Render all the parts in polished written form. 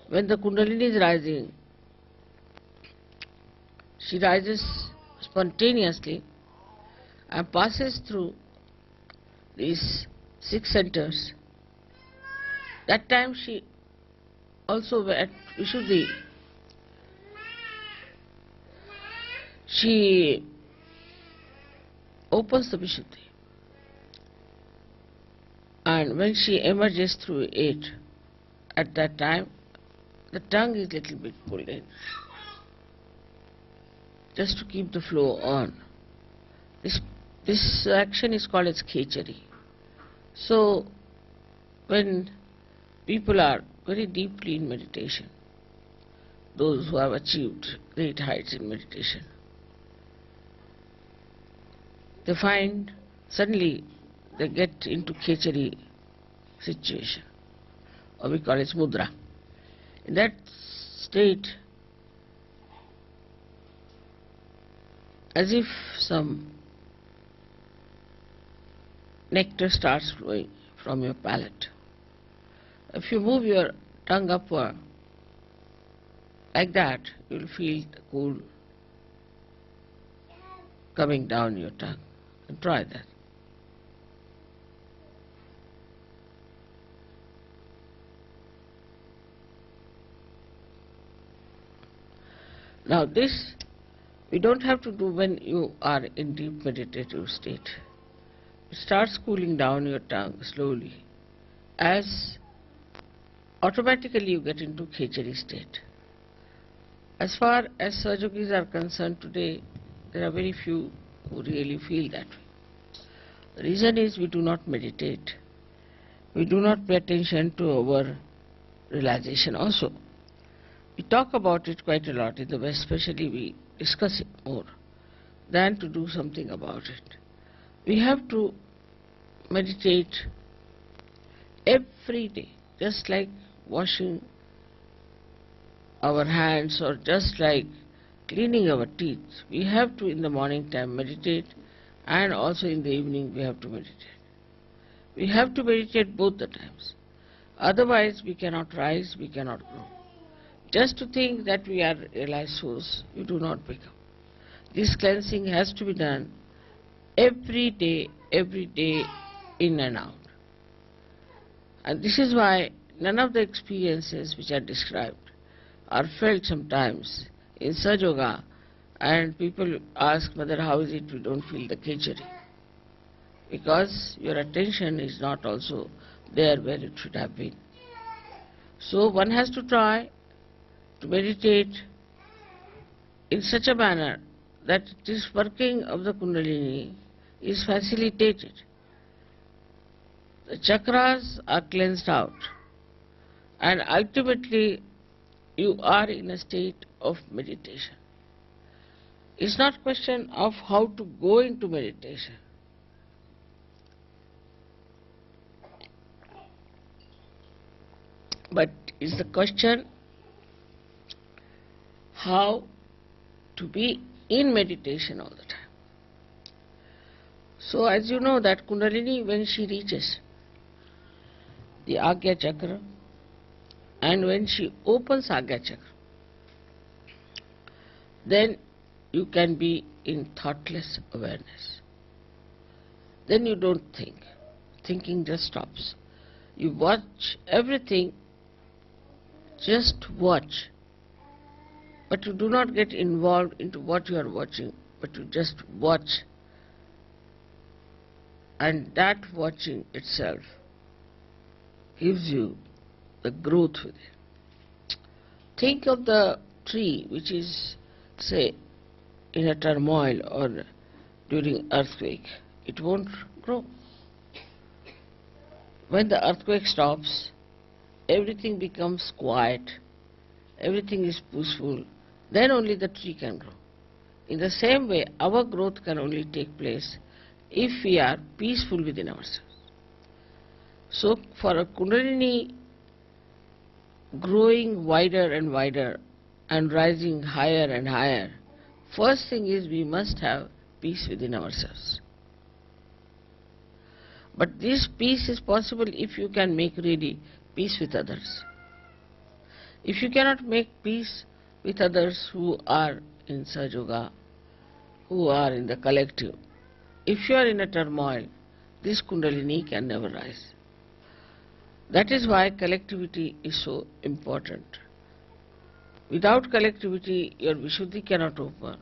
When the kundalini is rising, she rises spontaneously and passes through these 6 centers. That time she also at Vishuddhi, she opens the Vishuddhi, and when she emerges through it, at that time the tongue is little bit pulled in, just to keep the flow on. This action is called as khechari. So when people are very deeply in meditation, those who have achieved great heights in meditation, they find suddenly they get into khechari situation, or we call it mudra. In that state, as if some nectar starts flowing from your palate. If you move your tongue upward like that, you will feel the cool coming down your tongue. And try that. Now this we don't have to do when you are in deep meditative state. It starts cooling down your tongue slowly as automatically you get into khechari state. As far as Sahajogis are concerned today, there are very few who really feel that way. The reason is we do not meditate. We do not pay attention to our realization also. We talk about it quite a lot in the West, especially we discuss it more than to do something about it. We have to meditate every day, just like washing our hands or just like cleaning our teeth. We have to in the morning time meditate, and also in the evening we have to meditate. We have to meditate both the times. Otherwise we cannot rise, we cannot grow. Just to think that we are realized souls, you do not become. This cleansing has to be done every day, in and out. And this is why none of the experiences which are described are felt sometimes in Sahaja Yoga, and people ask, Mother, how is it we don't feel the khechari? Because your attention is not also there where it should have been. So one has to try to meditate in such a manner that this working of the kundalini is facilitated. The chakras are cleansed out, and ultimately you are in a state of meditation. It's not a question of how to go into meditation. But it's the question how to be in meditation all the time. So as you know that kundalini, when she reaches the Agya chakra, and when she opens Agya chakra, then you can be in thoughtless awareness. Then you don't think. Thinking just stops. You watch everything, just watch. But you do not get involved into what you are watching, but you just watch. And that watching itself gives you the growth within. Think of the tree which is, say, in a turmoil or during earthquake. It won't grow. When the earthquake stops, everything becomes quiet, everything is peaceful, then only the tree can grow. In the same way, our growth can only take place if we are peaceful within ourselves. So for a kundalini growing wider and wider and rising higher and higher, first thing is we must have peace within ourselves. But this peace is possible if you can make really peace with others. If you cannot make peace with others who are in Sahaja, who are in the collective, if you are in a turmoil, this kundalini can never rise. That is why collectivity is so important. Without collectivity, your Vishuddhi cannot open.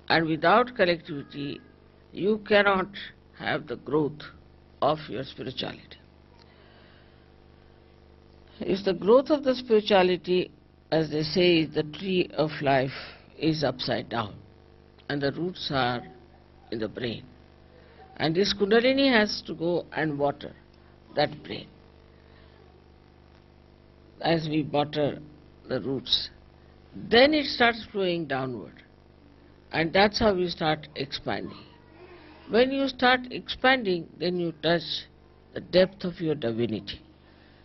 And without collectivity, you cannot have the growth of your spirituality. If the growth of the spirituality, as they say, is the tree of life, is upside down, and the roots are in the brain. And this kundalini has to go and water that brain. As we water the roots, then it starts flowing downward. And that's how you start expanding. When you start expanding, then you touch the depth of your divinity.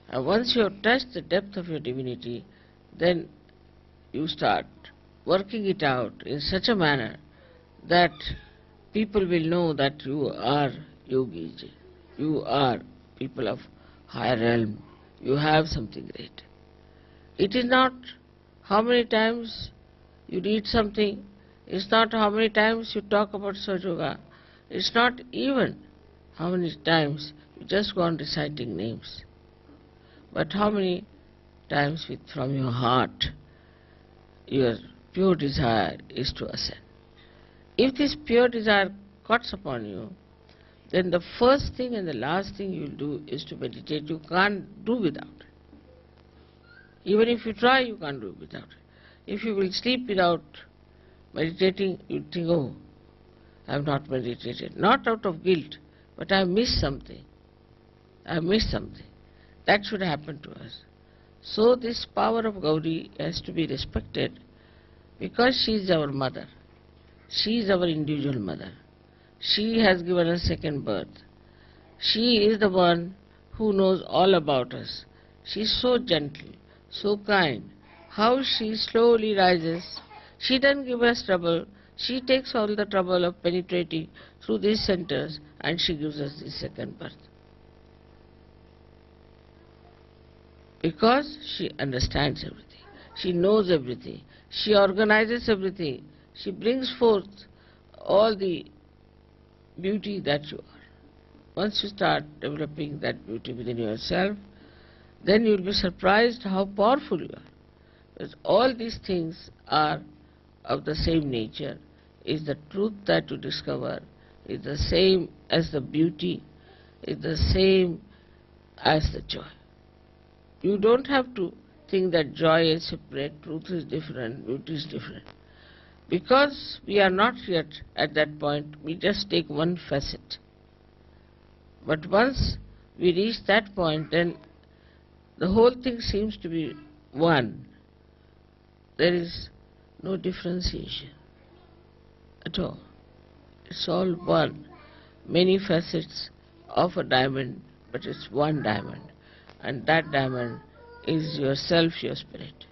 And once you have touched the depth of your divinity, then you start working it out in such a manner that people will know that you are yogis, you are people of higher realm, you have something great. It is not how many times you read something, it's not how many times you talk about Sahaja, it's not even how many times you just go on reciting names, but how many times from your heart your pure desire is to ascend. If this pure desire cuts upon you, then the first thing and the last thing you will do is to meditate. You can't do without it. Even if you try, you can't do without it. If you will sleep without meditating, you think, oh, I have not meditated. Not out of guilt, but I have missed something. I have missed something. That should happen to us. So this power of Gauri has to be respected because she is our mother. She is our individual mother. She has given us second birth. She is the one who knows all about us. She is so gentle, so kind. How she slowly rises. She doesn't give us trouble. She takes all the trouble of penetrating through these centers and she gives us the second birth. Because she understands everything. She knows everything. She organizes everything. She brings forth all the beauty that you are. Once you start developing that beauty within yourself, then you will be surprised how powerful you are. Because all these things are of the same nature. Is the truth that you discover, is the same as the beauty, is the same as the joy. You don't have to think that joy is separate, truth is different, beauty is different. Because we are not yet at that point, we just take one facet. But once we reach that point, then the whole thing seems to be one. There is no differentiation at all. It's all one. Many facets of a diamond, but it's one diamond. And that diamond is yourself, your spirit.